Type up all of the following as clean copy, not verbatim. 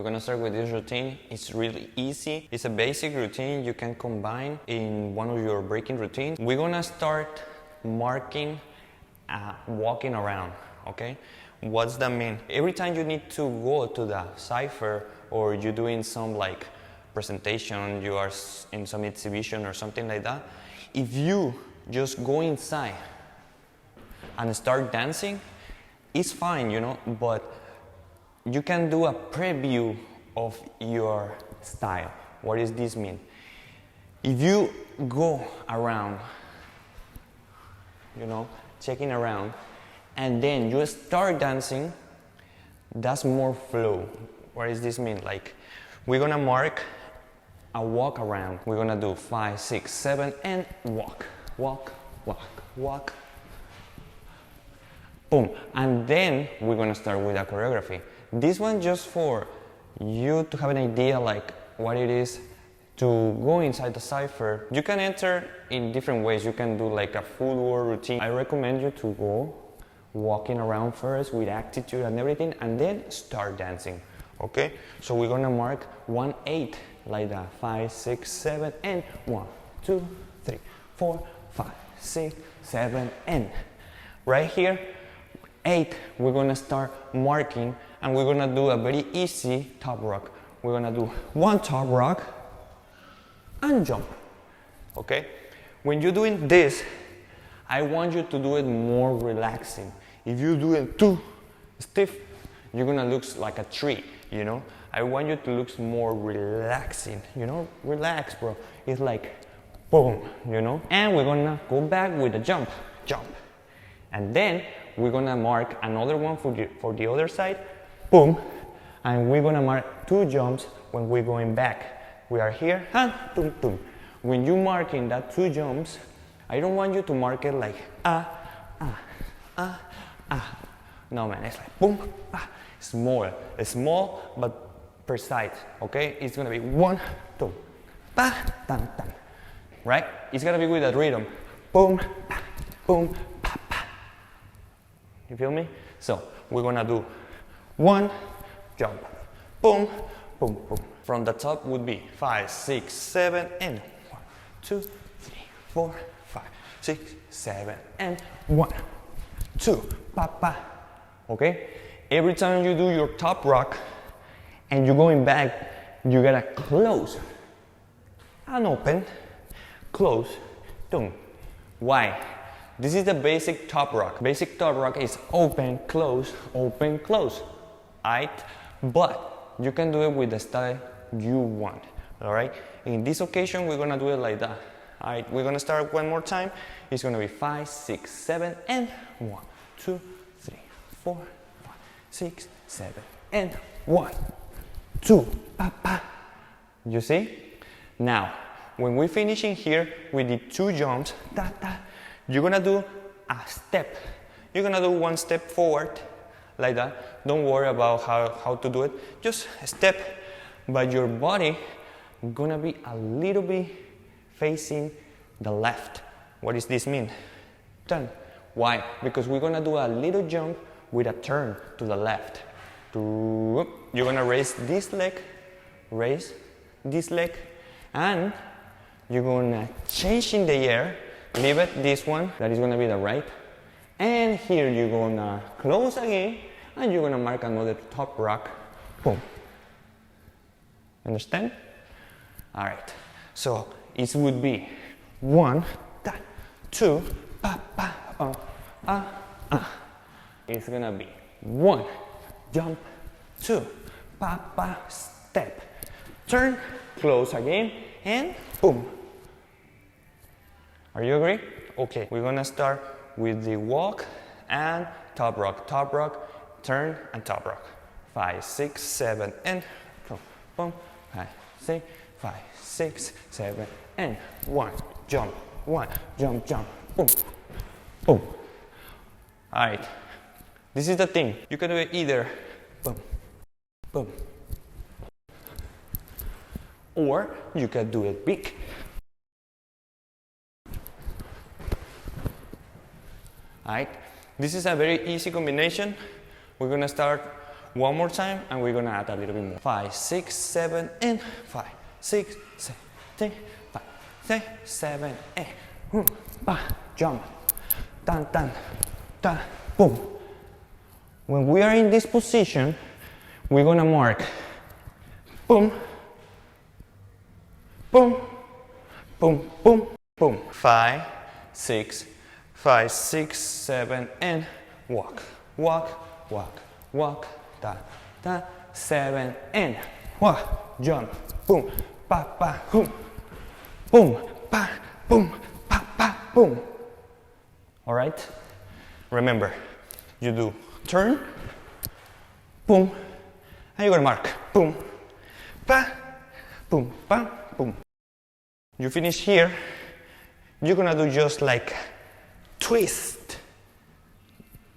We're gonna start with this routine. It's really easy. It's a basic routine you can combine in one of your breaking routines. We're gonna start marking, walking around, okay? What's that mean? Every time you need to go to the cipher or you're doing some like presentation, you are in some exhibition or something like that, if you just go inside and start dancing, it's fine, you know, but you can do a preview of your style. What does this mean? If you go around, you know, checking around, and then you start dancing, that's more flow. What does this mean? Like, we're gonna mark a walk around. We're gonna do 5, 6, 7, and walk, walk, walk, walk. Boom. And then we're gonna start with a choreography. This one just for you to have an idea like what it is to go inside the cipher. You can enter in different ways. You can do like a footwork routine. I recommend you to go walking around first with attitude and everything, and then start dancing. Okay? So we're gonna mark 1, 8 like that. 5, 6, 7, and 1, 2, 3, 4, 5, 6, 7, and right here, 8, we're gonna start marking, and we're gonna do a very easy top rock. We're gonna do 1 top rock and jump. Okay? When you're doing this, I want you to do it more relaxing. If you do it too stiff, you're gonna look like a tree, you know? I want you to look more relaxing, you know? Relax, bro. It's like boom, you know? And we're gonna go back with a jump, jump. And then we're gonna mark another one for the other side, boom, and we're gonna mark 2 jumps when we're going back. We are here, and boom, boom. When you're marking that 2 jumps, I don't want you to mark it like no man, it's like boom, small but precise, okay? It's gonna be 1, 2, tan, tan, right? It's gonna be with a rhythm, boom, boom, you feel me? So we're gonna do 1 jump, boom, boom, boom. From the top would be 5, 6, 7, and 1, 2, 3, 4, 5, 6, 7, and 1, 2, pa, pa. Okay? Every time you do your top rock and you're going back, you gotta close and open, close, boom. Why? This is the basic top rock. Basic top rock is open, close, alright? But you can do it with the style you want, alright? In this occasion, we're gonna do it like that. Alright, we're gonna start one more time. It's gonna be 5, 6, 7, and 1, 2, 3, 4, 5, 6, 7, and 1, 2, pa, pa. You see? Now, when we're finishing here with the 2 jumps, ta, ta, you're gonna do a step. You're gonna do 1 step forward, like that. Don't worry about how to do it. Just a step, but your body gonna be a little bit facing the left. What does this mean? Turn. Why? Because we're gonna do a little jump with a turn to the left. You're gonna raise this leg, and you're gonna change in the air. Leave it, this one, that is gonna be the right. And here you're gonna close again, and you're gonna mark another top rock, boom. Understand? All right, so it would be 1, 2, pa, pa, It's gonna be 1, jump, 2, pa, step, turn, close again, and boom. Are you agree? Okay, we're gonna start with the walk and top rock, turn and top rock. 5, 6, 7, and boom, boom. 5, 6, 5, 6, 7, and 1, jump, jump, boom, boom. All right, this is the thing. You can do it either boom, boom, or you can do it big. Alright, this is a very easy combination. We're gonna start One more time, and we're gonna add a little bit more. 5, 6, 7, and 5, 6, 7, 5, 6, 7, and jump, tan, tan, tan, boom. When we are in this position, we're gonna mark, boom, boom, boom, boom, boom. 5, 6, 5, 6, 7, and walk, walk, walk, walk, ta, ta, 7, and walk, jump, boom, pa, pa, boom, boom, pa, boom, pa, pa, boom. All right? Remember, you do turn, boom, and you're gonna mark, boom, pa, boom, pa, boom. You finish here, you're gonna do just like twist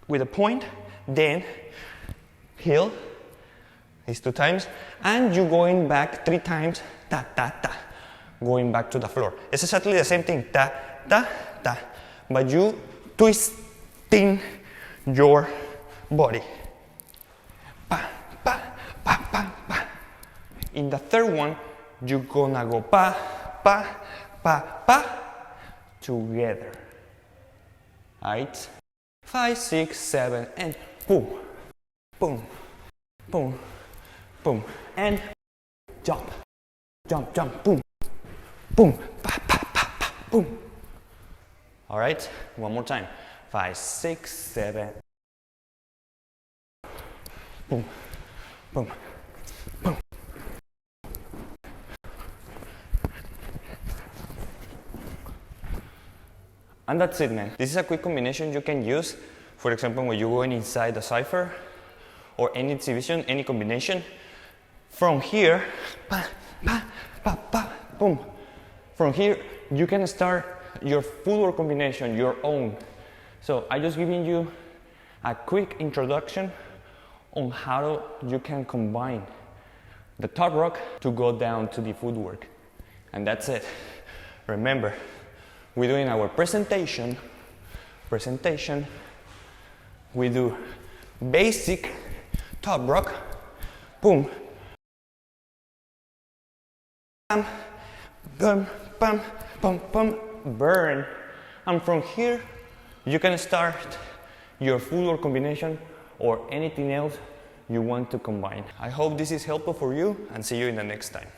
with a point, then heel, these 2 times, and you're going back 3 times, ta, ta, ta, going back to the floor. It's exactly the same thing, ta, ta, ta, but you twisting your body. Pa, pa, pa, pa, pa. In the third one, you're gonna go pa, pa, pa, pa, together. Alright? 5, 6, 7, and boom, boom, boom, boom, and jump, jump, jump, boom, boom, pa, pa, pa, pa, boom. Alright? One more time. 5, 6, 7, boom, boom, boom. And that's it, man. This is a quick combination you can use, for example, when you're going inside the cipher or any exhibition, any combination. From here, pa, pa, pa, pa, boom. From here, you can start your footwork combination, your own. So I just giving you a quick introduction on how you can combine the top rock to go down to the footwork. And that's it. Remember, we're doing our presentation. We do basic top rock, boom, bam, bam, bam, bam, bam, burn. And from here, you can start your footwork combination or anything else you want to combine. I hope this is helpful for you, and see you in the next time.